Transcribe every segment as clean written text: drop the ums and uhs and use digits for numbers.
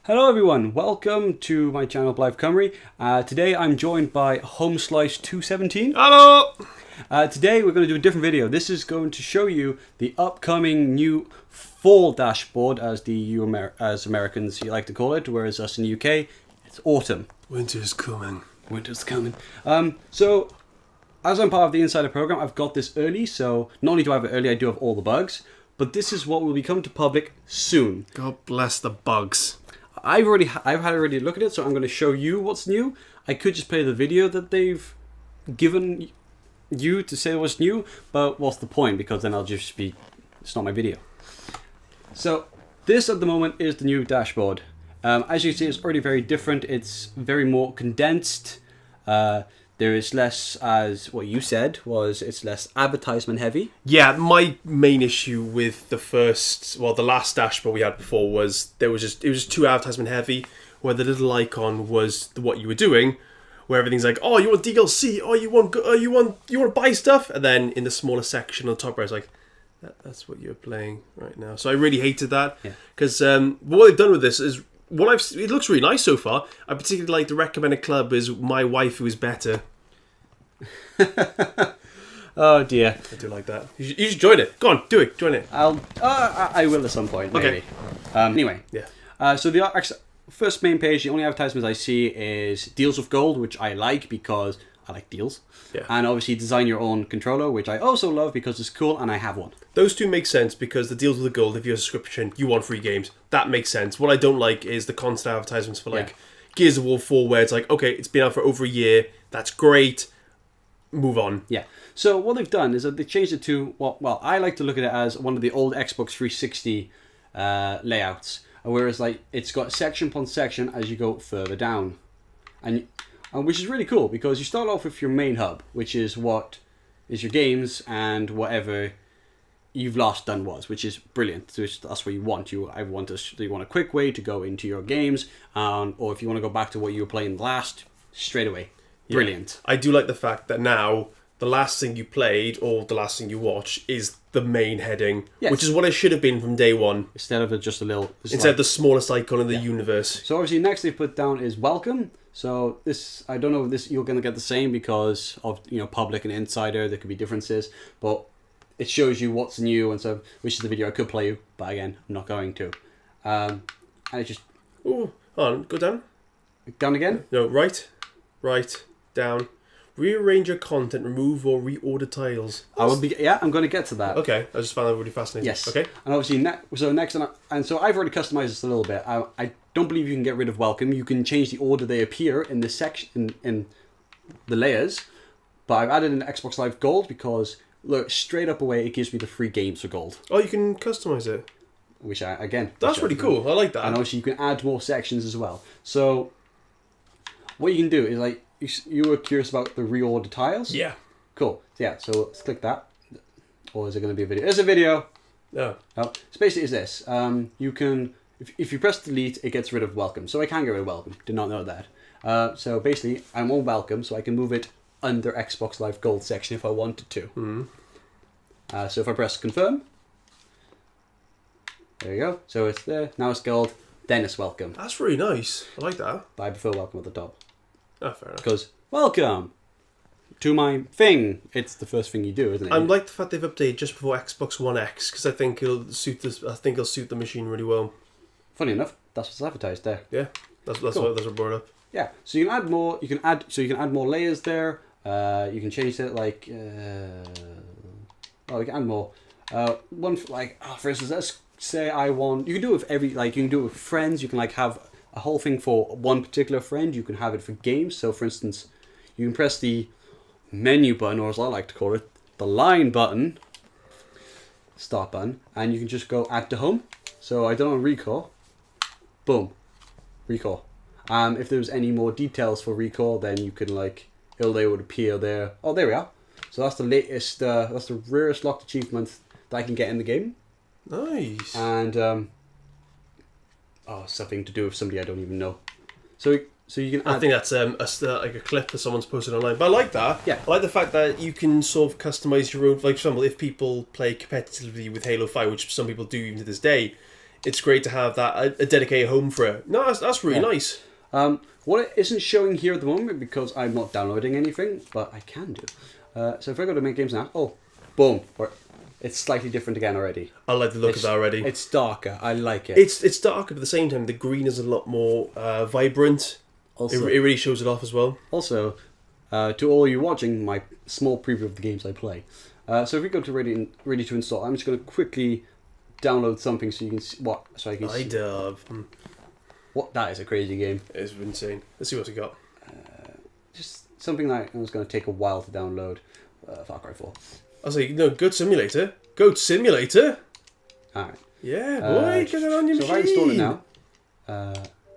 Hello everyone, welcome to my channel Blaidd Cymru. Today I'm joined by Homeslice217. Hello! Today we're going to do a different video. This is going to show you the upcoming new fall dashboard, as as Americans you like to call it, whereas us in the UK, it's autumn. Winter's coming. Winter's coming. So, as I'm part of the Insider program, I've got this early, so not only do I have it early, I do have all the bugs, but this is what will be coming to public soon. God bless the bugs. I've had already look at it, so I'm going to show you what's new. I could just play the video that they've given you to say what's new, but what's the point? Because then it's not my video. So this at the moment is the new dashboard. As you can see, it's already very different. It's very more condensed. There is less, as what you said was, it's less advertisement heavy. Yeah, my main issue with the last dashboard we had before was it was just too advertisement heavy, where the little icon was what you were doing, where everything's like, oh, you want DLC, oh, you want to buy stuff, and then in the smaller section on the top right, it's like, that's what you're playing right now. So I really hated that, because what they've done with this is, it looks really nice so far. I particularly like the recommended club is My Waifu is Better. Oh dear. I do like that. You should join it. Go on, do it. Join it. I will at some point, maybe. Okay. Anyway. Yeah. So the first main page, the only advertisements I see is deals with gold, which I like because I like deals. Yeah. And obviously design your own controller, which I also love because it's cool and I have one. Those two make sense because the deals with the gold, if you have a subscription, you want free games. That makes sense. What I don't like is the constant advertisements for like Gears of War 4, where it's like, okay, it's been out for over a year. That's great. Move on. Yeah. So what they've done is that they changed it to well, I like to look at it as one of the old Xbox 360 layouts, whereas like it's got section upon section as you go further down, and which is really cool because you start off with your main hub, which is what is your games and whatever you've last done was, which is brilliant. So that's what you want. You want a quick way to go into your games, or if you want to go back to what you were playing last, straight away. Brilliant. Yeah. I do like the fact that now the last thing you played or the last thing you watch is the main heading, which is what it should have been from day one. Instead of just a little... Instead of the smallest icon in the universe. So obviously next they put down is welcome. So this, I don't know if this you're going to get the same because of, public and insider. There could be differences, but it shows you what's new and so, which is the video I could play you, but again, I'm not going to. And it's just... Oh, hold on, go down. Down again? No, right, down. Rearrange your content, remove or reorder tiles. I'm going to get to that. Okay, I just found that really fascinating. Yes. Okay. And obviously, so I've already customized this a little bit. I don't believe you can get rid of welcome. You can change the order they appear in this section in the layers, but I've added an Xbox Live Gold because look, straight up away it gives me the free games for gold. Oh, you can customize it. That's really cool. I like that. And obviously you can add more sections as well. So what you can do is like. You were curious about the reorder tiles? Yeah. Cool. Yeah, so let's click that. Or is it going to be a video? It's a video. No. So basically it's this. You can, if you press delete, it gets rid of welcome. So I can get rid of welcome. Did not know that. So basically, I'm on welcome, so I can move it under Xbox Live Gold section if I wanted to. Mm-hmm. So if I press confirm, there you go. So it's there. Now it's gold. Then it's welcome. That's really nice. I like that. But I prefer welcome at the top. Oh, fair enough. Because welcome to my thing. It's the first thing you do, isn't it? I like the fact they've updated just before Xbox One X because I think it'll suit the machine really well. Funny enough, that's what's advertised there. Yeah, that's cool. what brought up. Yeah, so you can add more. You can add more layers there. You can change it like. You can add more. For instance, let's say I want. You can do it with you can do it with friends. You can have a whole thing for one particular friend. You can have it for games. So for instance, you can press the menu button, or as I like to call it, the line button, start button, and you can just go add to home. So I don't know Recall. Boom. Recall. If there was any more details for Recall, then you could they would appear there. Oh, there we are. So that's the latest, that's the rarest locked achievement that I can get in the game. Nice. And something to do with somebody I don't even know. So you can. I think that's like a clip that someone's posted online. But I like that. Yeah. I like the fact that you can sort of customize your own. Like for example, if people play competitively with Halo 5, which some people do even to this day, it's great to have that a dedicated home for it. No, that's really nice. What it isn't showing here at the moment because I'm not downloading anything, but I can do. So if I go to make games now, boom, it's slightly different again already. I like the look of that already. It's darker. I like it. It's darker, but at the same time, the green is a lot more vibrant. Also, it really shows it off as well. Also, to all you watching, my small preview of the games I play. So if we go to ready to install, I'm just going to quickly download something so you can see what. So I can see. What, that is a crazy game. It's insane. Let's see what we got. Just something that was going to take a while to download. Far Cry 4. I was like, no, Goat Simulator. Goat Simulator? Alright. Yeah, boy, get it on your machine. So if I install it now.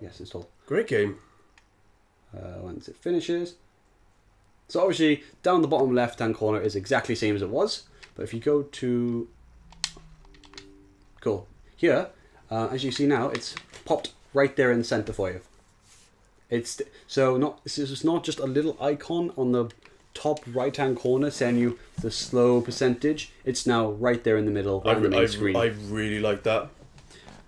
Yes, install. Great game. Once it finishes. So obviously, down the bottom left-hand corner is exactly the same as it was. But if you go to... Cool. Here, as you see now, it's popped right there in the center for you. It's not just a little icon on the top right-hand corner saying you the slow percentage. It's now right there in the middle on the main screen. I really like that.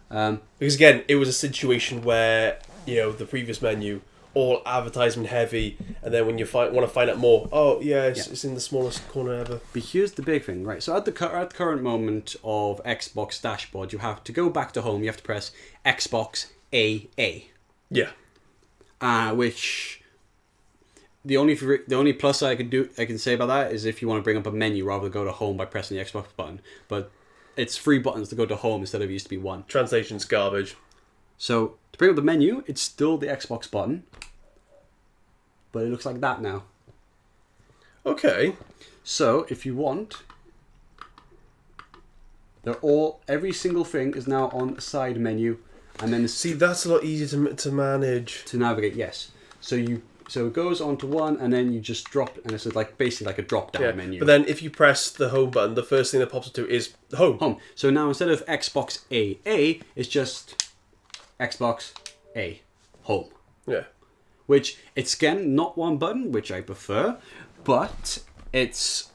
Because again, it was a situation where, the previous menu, all advertisement heavy, and then when you want to find out more, it's in the smallest corner ever. But here's the big thing, right? So at the current moment of Xbox dashboard, you have to go back to home. You have to press Xbox AA. Yeah. Which the only plus I can say about that is if you want to bring up a menu rather than go to home by pressing the Xbox button. But it's 3 buttons to go to home instead of it used to be 1. Translation's garbage. So to bring up the menu, it's still the Xbox button, but it looks like that now. Okay. So if you want, every single thing is now on a side menu, and then see, that's a lot easier to manage, to navigate. Yes. So it goes onto one, and then you just drop, and it's basically like a drop down menu. But then if you press the home button, the first thing that pops up to is home. Home. So now instead of Xbox AA, it's just Xbox A home. Yeah. Which it's again not one button, which I prefer, but it's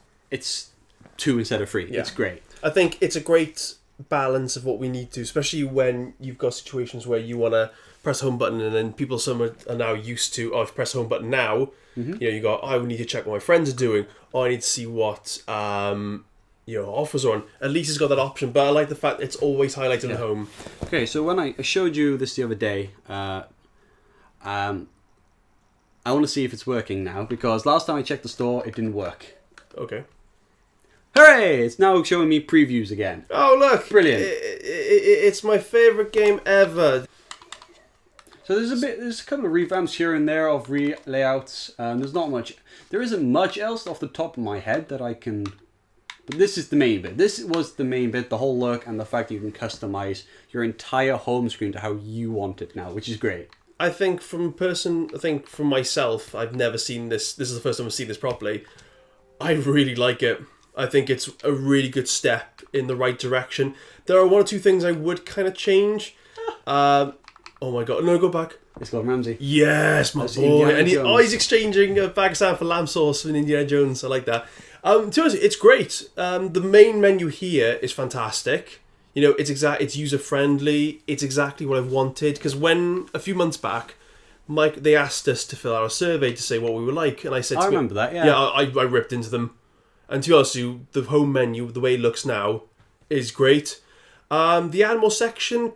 2 instead of 3. Yeah. It's great. I think it's a great balance of what we need to, especially when you've got situations where you want to press home button and then people are now used to, if I press home button now, you go, I need to check what my friends are doing, I need to see what offers are on. At least it's got that option, but I like the fact it's always highlighted in home. Okay, so when I showed you this the other day, I want to see if it's working now, because last time I checked the store, it didn't work. Okay. Hooray! It's now showing me previews again. Oh, look! Brilliant. It's my favourite game ever. So there's a couple of revamps here and there of layouts. There's not much. There isn't much else off the top of my head that I can... But this is the main bit. This was the main bit, the whole look and the fact that you can customize your entire home screen to how you want it now, which is great. I think from myself, I've never seen this. This is the first time I've seen this properly. I really like it. I think it's a really good step in the right direction. There are 1 or 2 things I would kind of change. Oh my god, no, go back. It's Gordon Ramsay. Yes, my boy. And he's exchanging a bag of sand for lamb sauce in Indiana Jones. I like that. To be honest, it's great. The main menu here is fantastic. It's user friendly. It's exactly what I've wanted. Because when a few months back, they asked us to fill out a survey to say what we were like, and I said, I remember that. Yeah. Yeah, I ripped into them. And to be honest with you, the home menu, the way it looks now, is great. The animal section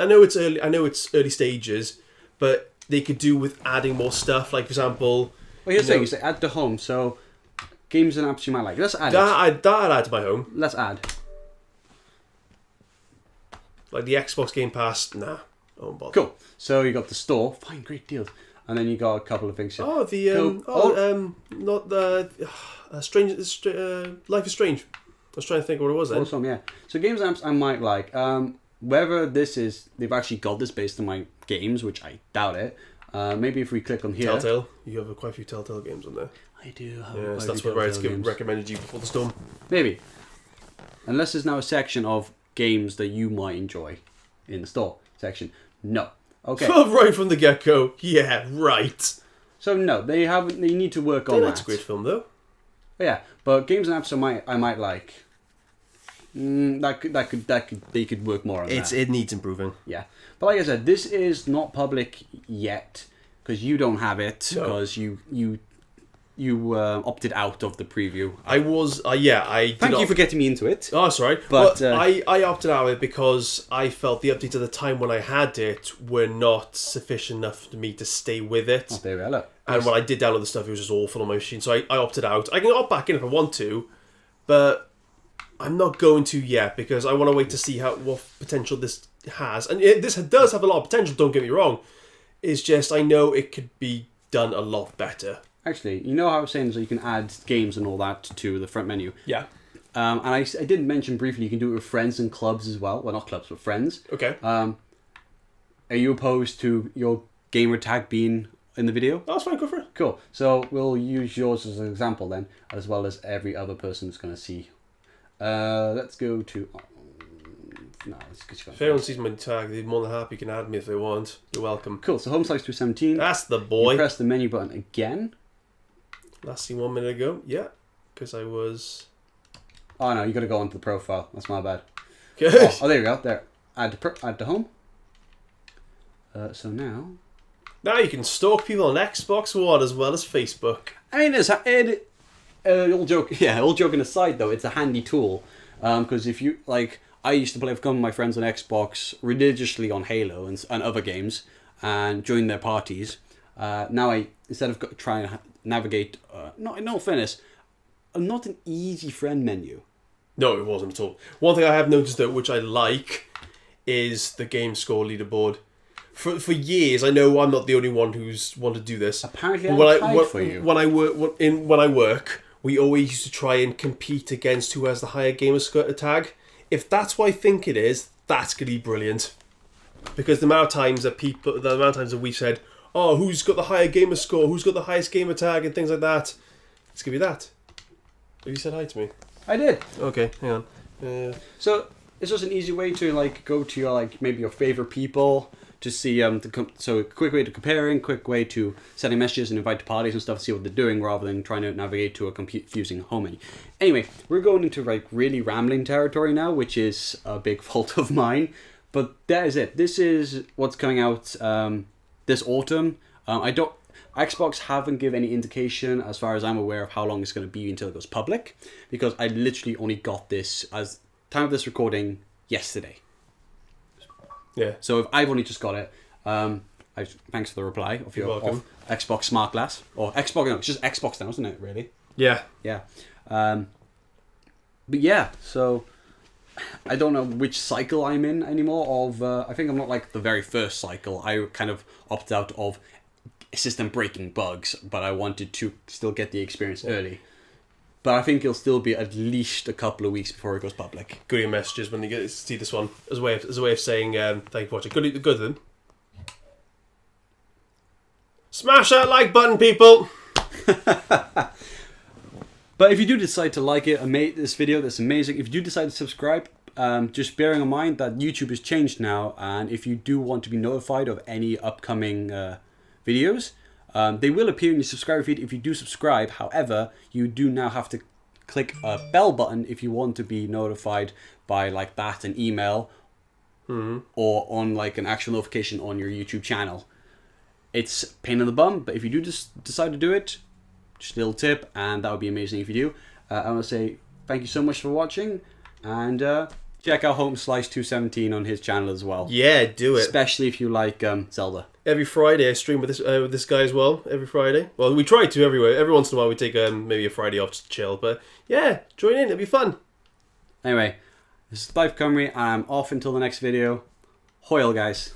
I know it's early stages, but they could do with adding more stuff. Like, for example... Well, here's the thing, you say add to home, so games and apps you might like. Let's add I'd add to my home. Let's add. Like the Xbox Game Pass, nah. I won't bother. Cool. So you got the store, fine, great deals. And then you got a couple of things here. Oh, not the... Life is Strange. I was trying to think of what it was then. Awesome, yeah. So games and apps I might like. Whether they've actually got this based on my games, which I doubt it. Maybe if we click on here. Telltale. You have quite a few Telltale games on there. I do. Yes, that's where it's recommended you before the storm. Maybe. Unless there's now a section of games that you might enjoy in the store section. No. Okay. Right from the get-go. Yeah, right. So no, they need to work on that. That's a great film though. Yeah, but games and apps I might like. They could work more on that. It needs improving. Yeah, but like I said, this is not public yet because you don't have it because you opted out of the preview. I was, I did. Thank you for getting me into it. Oh, sorry. But I opted out of it because I felt the updates at the time when I had it were not sufficient enough for me to stay with it. Oh, there we are. Look. And when I did download the stuff, it was just awful on my machine. So I opted out. I can opt back in if I want to, but I'm not going to yet because I want to wait to see what potential this has. And this does have a lot of potential, don't get me wrong. It's just I know it could be done a lot better. Actually, you know how I was saying so you can add games and all that to the front menu? Yeah. And I did mention briefly you can do it with friends and clubs as well. Well, not clubs, but friends. Okay. Are you opposed to your gamer tag being in the video? Oh, that's fine, go for it. Cool. So we'll use yours as an example then, as well as every other person's going to see. Let's go to... No, it's good. If anyone sees my tag, they're more than happy. You can add me if they want. You're welcome. Cool. So home slice 217. That's the boy. You press the menu button again. Last seen 1 minute ago. Yeah, because I was... Oh no, you got to go onto the profile. That's my bad. Good. Oh, there you go. There. Add to home. So now... Now you can stalk people on Xbox One as well as Facebook. I mean, all joking aside though, it's a handy tool. Because if you, like... I used to play with some of my friends on Xbox religiously on Halo and other games and join their parties. Now instead of trying to navigate, not in all fairness, not an easy friend menu. No, it wasn't at all. One thing I have noticed though, which I like, is the game score leaderboard. For years, I know I'm not the only one who's wanted to do this. Apparently, for you. When I work, we always used to try and compete against who has the higher gamer score tag. If that's what I think it is, that's going to be brilliant. Because the amount of times that we've said, oh, who's got the higher gamer score, who's got the highest gamer tag, and things like that, it's going to be that. Have you said hi to me? I did. Okay, hang on. So it's just an easy way to go to your maybe your favorite people to see so a quick way to comparing, quick way to sending messages and invite to parties and stuff to see what they're doing rather than trying to navigate to a confusing home menu. Anyway, we're going into really rambling territory now, which is a big fault of mine. But that is it. This is what's coming out this autumn. Xbox haven't given any indication, as far as I'm aware, of how long it's going to be until it goes public, because I literally only got this as time of this recording yesterday. Yeah. So if I've only just got it, thanks for the reply of your Xbox Smart Glass or Xbox. No, it's just Xbox now, isn't it? Really? Yeah. Yeah. But yeah, so I don't know which cycle I'm in anymore. I think I'm not like the very first cycle. I kind of opted out of system breaking bugs, but I wanted to still get the experience early. But I think it'll still be at least a couple of weeks before it goes public. Go to your messages when you get to see this one as a way of saying thank you for watching. Go to them. Smash that like button, people. But if you do decide to like it, this video, that's amazing. If you do decide to subscribe, just bearing in mind that YouTube has changed now, and if you do want to be notified of any upcoming videos, they will appear in your subscriber feed if you do subscribe. However, you do now have to click a bell button if you want to be notified by an email or on an actual notification on your YouTube channel. It's a pain in the bum, but if you do just decide to do it, just a little tip, and that would be amazing if you do. I want to say thank you so much for watching, and check out Home Slice 217 on his channel as well. Yeah, do it. Especially if you like Zelda. Every Friday I stream with this guy as well. Every Friday. Well, we try to everywhere. Every once in a while we take maybe a Friday off to chill. But yeah, join in. It'll be fun. Anyway, this is Life Cymru, and I'm off until the next video. Hoil, guys.